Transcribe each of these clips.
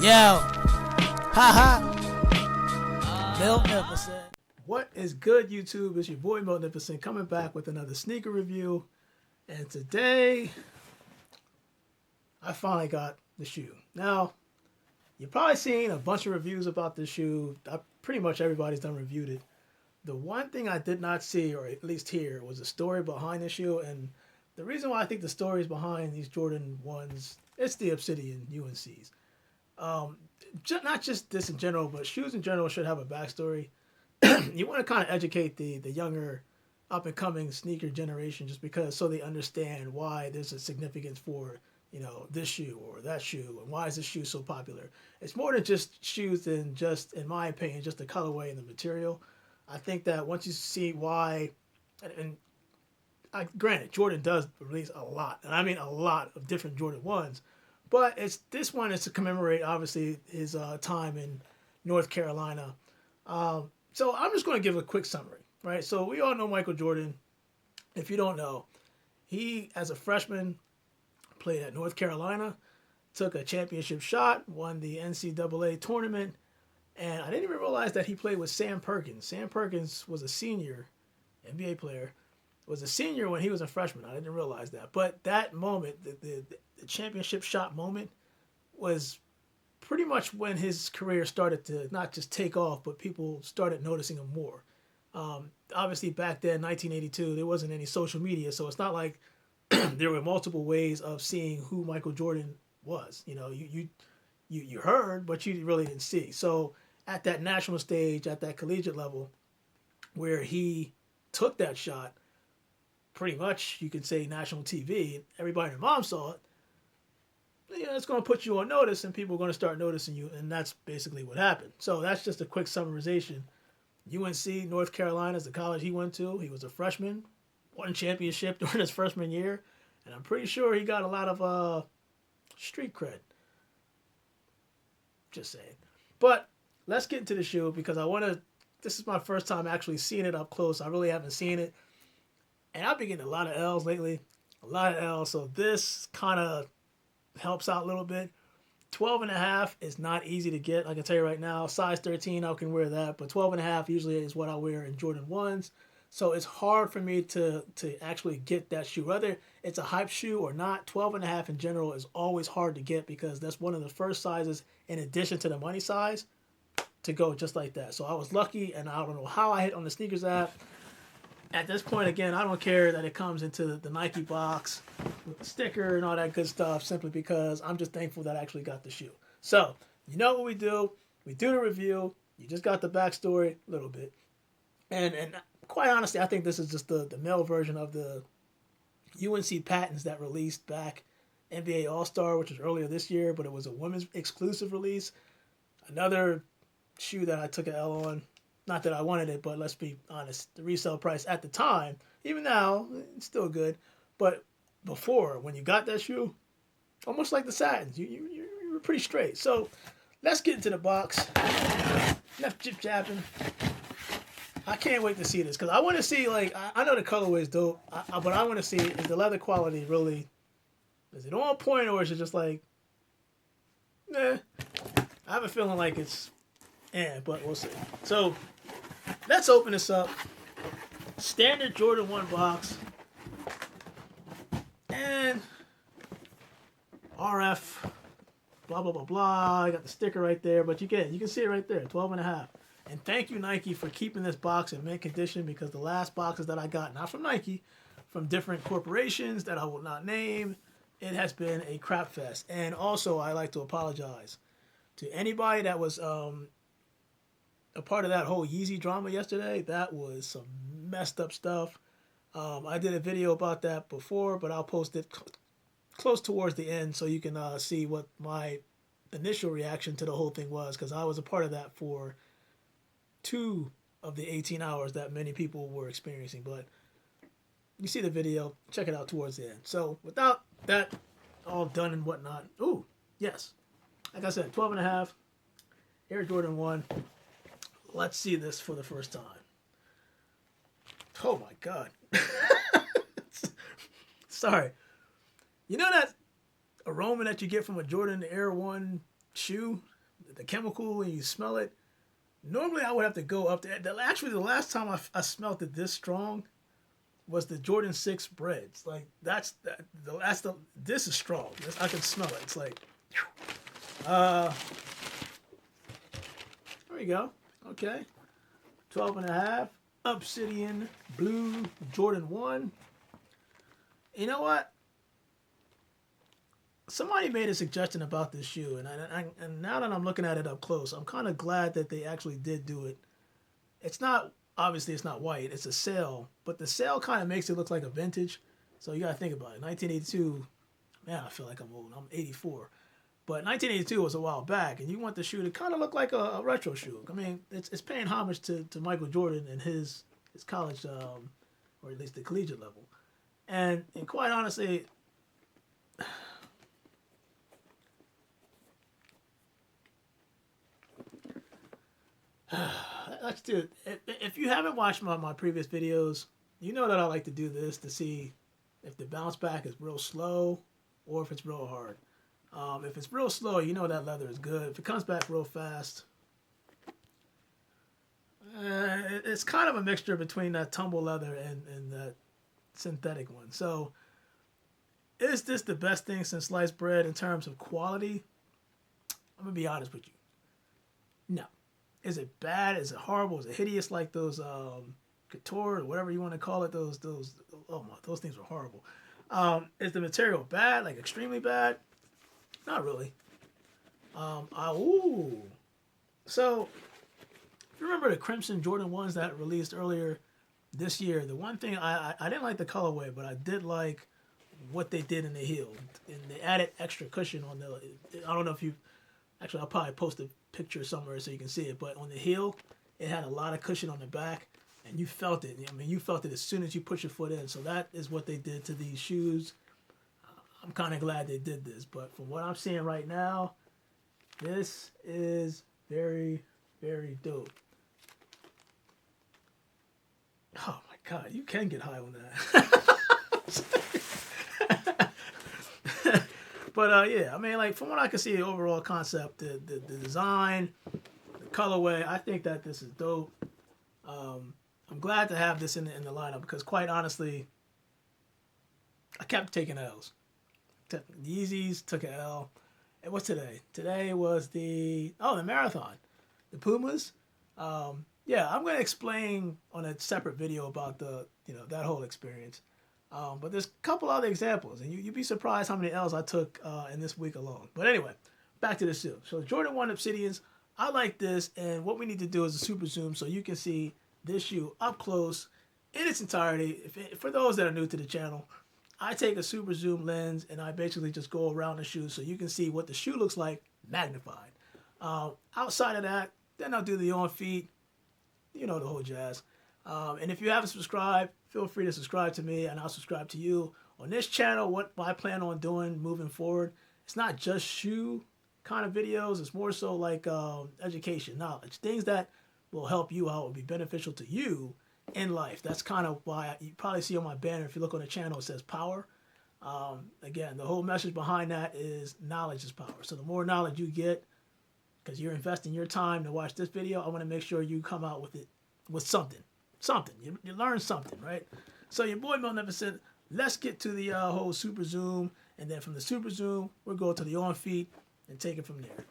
Yo, haha, Magnificent. What is good, YouTube? It's your boy Magnificent coming back with another sneaker review. And today, I finally got the shoe. Now, you've probably seen a bunch of reviews about this shoe. Pretty much everybody's done reviewed it. The one thing I did not see, or at least hear, was a story behind the shoe. And the reason why I think the stories behind these Jordan 1s, it's the Obsidian UNCs. Not just this in general, but shoes in general should have a backstory. You want to kind of educate the younger up and coming sneaker generation, just because so they understand why there's a significance for, you know, this shoe or that shoe, and why is this shoe so popular. It's more than just shoes than just, in my opinion, just the colorway and the material. I think that once you see why, granted, Jordan does release a lot, and I mean a lot of different Jordan 1s, but this one is to commemorate, obviously, his time in North Carolina. So I'm just going to give a quick summary, right? So we all know Michael Jordan. If you don't know, he, as a freshman, played at North Carolina, took a championship shot, won the NCAA tournament, and I didn't even realize that he played with Sam Perkins. Sam Perkins was a senior, NBA player, was a senior when he was a freshman. I didn't realize that. But that moment, the championship shot moment, was pretty much when his career started to not just take off, but people started noticing him more. Obviously, back then, 1982, there wasn't any social media, so it's not like there were multiple ways of seeing who Michael Jordan was. You know, you heard, but you really didn't see. So at that national stage, at that collegiate level, where he took that shot, pretty much you could say national TV, everybody and their mom saw it. You know, it's going to put you on notice, and people are going to start noticing you, and that's basically what happened. So that's just a quick summarization. UNC, North Carolina, is the college he went to. He was a freshman, won a championship during his freshman year, and I'm pretty sure he got a lot of street cred. Just saying. But let's get into the shoe, because this is my first time actually seeing it up close. I really haven't seen it, and I've been getting a lot of L's lately. A lot of L's, so this kind of helps out a little bit. 12.5 is not easy to get. I can tell you right now, size 13, I can wear that, but 12.5 usually is what I wear in Jordan 1s. So it's hard for me to actually get that shoe. Whether it's a hype shoe or not, 12.5 in general is always hard to get, because that's one of the first sizes, in addition to the money size, to go just like that. So I was lucky, and I don't know how I hit on the sneakers app. At this point, again, I don't care that it comes into the Nike box with the sticker and all that good stuff, simply because I'm just thankful that I actually got the shoe. So, you know what we do. We do the review. You just got the backstory a little bit. And quite honestly, I think this is just the male version of the UNC patents that released back NBA All-Star, which was earlier this year, but it was a women's exclusive release. Another shoe that I took an L on. Not that I wanted it, but let's be honest. The resale price at the time, even now, it's still good. But before, when you got that shoe, almost like the Satins, you were pretty straight. So let's get into the box. Enough jip-japping. I can't wait to see this, because I want to see, like, I know the colorway is dope, but I want to see, is the leather quality really, is it on point, or is it just like, I have a feeling like it's, but we'll see. So let's open this up. Standard Jordan 1 box. And RF. Blah, blah, blah, blah. I got the sticker right there. But you can see it right there. 12.5. And thank you, Nike, for keeping this box in mint condition, because the last boxes that I got, not from Nike, from different corporations that I will not name, it has been a crap fest. And also, I like to apologize to anybody that was a part of that whole Yeezy drama yesterday. That was some messed up stuff. I did a video about that before, but I'll post it close towards the end, so you can see what my initial reaction to the whole thing was, because I was a part of that for 2 of the 18 hours that many people were experiencing. But you see the video, check it out towards the end. So without that all done and whatnot, ooh, yes, like I said, 12.5, Air Jordan 1. Let's see this for the first time. Oh my God. Sorry. You know that aroma that you get from a Jordan Air 1 shoe? the chemical and you smell it. Normally, I would have to go up there. Actually, the last time I smelled it this strong was the Jordan 6 breads. Like this is strong. I can smell it. It's like, there we go. Okay, 12.5 Obsidian Blue Jordan 1. You know what? Somebody made a suggestion about this shoe, and now that I'm looking at it up close, I'm kind of glad that they actually did do it. It's not, obviously it's not white, it's a sail, but the sail kind of makes it look like a vintage. So you got to think about it. 1982, man, I feel like I'm old. I'm 84. But 1982 was a while back, and you want the shoe to kind of look like a retro shoe. I mean, it's paying homage to Michael Jordan and his college, or at least the collegiate level. And quite honestly, let's do it. If you haven't watched my previous videos, you know that I like to do this to see if the bounce back is real slow or if it's real hard. If it's real slow, you know that leather is good. If it comes back real fast, it's kind of a mixture between that tumble leather and that synthetic one. So, is this the best thing since sliced bread in terms of quality? I'm going to be honest with you. No. Is it bad? Is it horrible? Is it hideous like those couture or whatever you want to call it? Those things were horrible. Is the material bad? Like extremely bad? Not really. So, if you remember the Crimson Jordan 1s that released earlier this year, the one thing I didn't like the colorway, but I did like what they did in the heel. And they added extra cushion on the, I don't know if you, actually I'll probably post a picture somewhere so you can see it, but on the heel, it had a lot of cushion on the back, and you felt it. I mean, you felt it as soon as you put your foot in. So that is what they did to these shoes. I'm kind of glad they did this, but from what I'm seeing right now, this is very, very dope. Oh my God, you can get high on that. But yeah, I mean, like from what I can see, the overall concept, the design, the colorway, I think that this is dope. I'm glad to have this in the lineup because, quite honestly, I kept taking L's. The Yeezys took an L. And what's today? Today was the marathon, the Pumas. Yeah, I'm gonna explain on a separate video about that whole experience. But there's a couple other examples, and you'd be surprised how many L's I took in this week alone. But anyway, back to the shoe. So Jordan 1 Obsidians, I like this, and what we need to do is a super zoom so you can see this shoe up close in its entirety. For those that are new to the channel, I take a super zoom lens and I basically just go around the shoe so you can see what the shoe looks like magnified. Outside of that, then I'll do the on feet, the whole jazz. And if you haven't subscribed, feel free to subscribe to me and I'll subscribe to you. On this channel, what I plan on doing moving forward, it's not just shoe kind of videos. It's more so like education, knowledge, things that will help you out, will be beneficial to you in life. That's kind of why you probably see on my banner, if you look on the channel, it says power. Again, the whole message behind that is knowledge is power. So the more knowledge you get, because you're investing your time to watch this video, I want to make sure you come out with something. You learn something, right? So your boy Magnificent, let's get to the whole super zoom, and then from the super zoom, we'll go to the on feet and take it from there.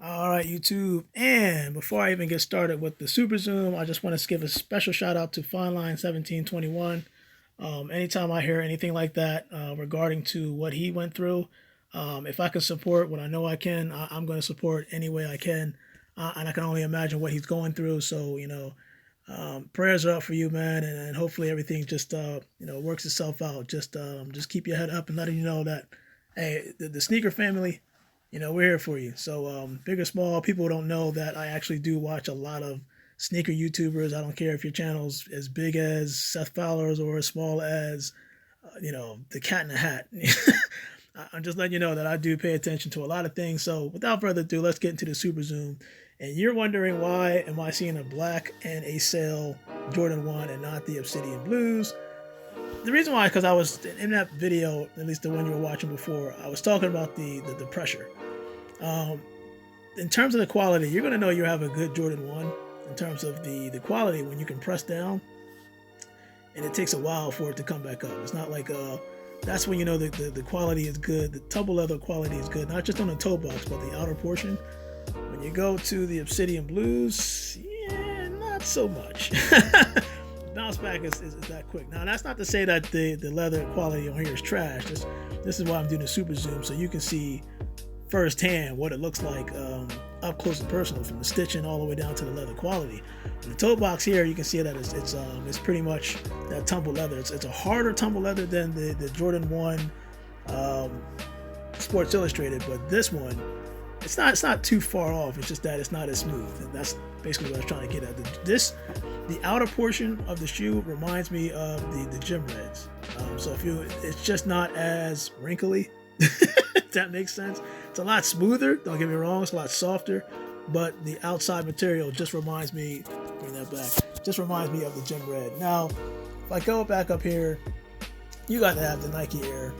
All right, YouTube, and before I even get started with the super zoom, I just want to give a special shout out to Fineline1721. Anytime I hear anything like that regarding to what he went through, if I can support what I know I can, I'm going to support any way I can, and I can only imagine what he's going through. So prayers are up for you, man, and hopefully everything just works itself out. Just keep your head up and letting you know that, hey, the sneaker family, we're here for you. So big or small, people don't know that I actually do watch a lot of sneaker YouTubers. I don't care if your channel's as big as Seth Fowler's or as small as, the Cat in the Hat. I'm just letting you know that I do pay attention to a lot of things. So without further ado, let's get into the super zoom. And you're wondering why am I seeing a black and a sail Jordan 1 and not the Obsidian Blues? The reason why is because I was in that video, at least the one you were watching before, I was talking about the pressure. In terms of the quality, you're going to know you have a good Jordan 1 in terms of the quality when you can press down, and it takes a while for it to come back up. It's not like that's when you know the quality is good. The tumble leather quality is good, not just on the toe box, but the outer portion. When you go to the Obsidian Blues, yeah, not so much. Bounce back is that quick. Now, that's not to say that the leather quality on here is trash. This is why I'm doing a super zoom, so you can see firsthand what it looks like up close and personal, from the stitching all the way down to the leather quality. In the toe box here, you can see that it's pretty much that tumble leather. It's a harder tumble leather than the Jordan 1 Sports Illustrated, but this one, it's not too far off. It's just that it's not as smooth, and that's basically what I was trying to get at. The outer portion of the shoe reminds me of the gym reds. So it's just not as wrinkly. If that makes sense. It's a lot smoother, don't get me wrong, it's a lot softer, but the outside material just reminds me, bring that back, just reminds me of the gym red. Now, if I go back up here, you got to have the Nike Air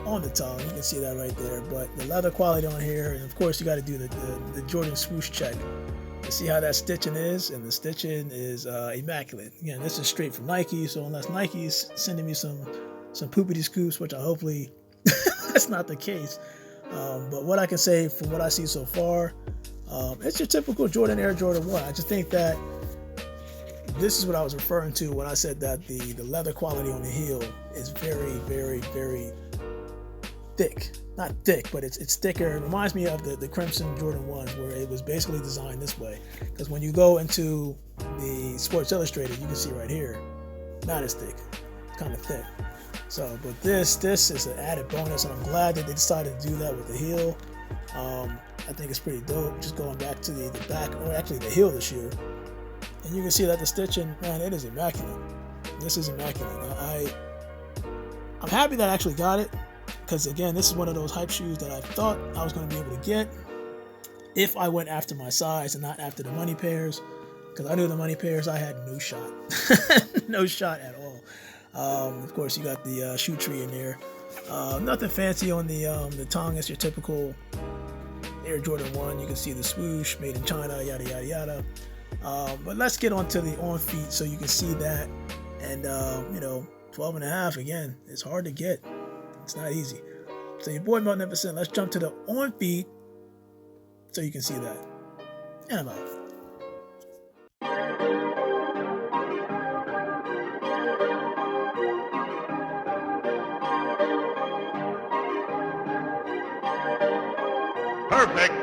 on the tongue. You can see that right there, but the leather quality on here, and of course you got to do the Jordan swoosh check to see how that stitching is, and the stitching is immaculate. Again, this is straight from Nike, so unless Nike's sending me some poopity scoops, which I hopefully that's not the case, but what I can say from what I see so far, it's your typical Jordan Air Jordan 1. I just think that this is what I was referring to when I said that the leather quality on the heel is very, very, very thick. Not thick, but it's thicker. It reminds me of the Crimson Jordan 1s, where it was basically designed this way. Because when you go into the Sports Illustrated, you can see right here, not as thick. It's kind of thick. So, but this is an added bonus, and I'm glad that they decided to do that with the heel. I think it's pretty dope. Just going back to the back, or actually the heel of the shoe, and you can see that the stitching, man, it is immaculate. This is immaculate. I'm happy that I actually got it, because again, this is one of those hype shoes that I thought I was going to be able to get if I went after my size and not after the money pairs, because I knew the money pairs I had no shot, no shot at all. Of course, you got the shoe tree in there. Nothing fancy on the tongue. It's your typical Air Jordan 1. You can see the swoosh, made in China, yada, yada, yada. But let's get on to the on feet so you can see that. And, 12 and a half, again, it's hard to get. It's not easy. So your boy Magnificent, let's jump to the on feet so you can see that. And I'm out. Perfect.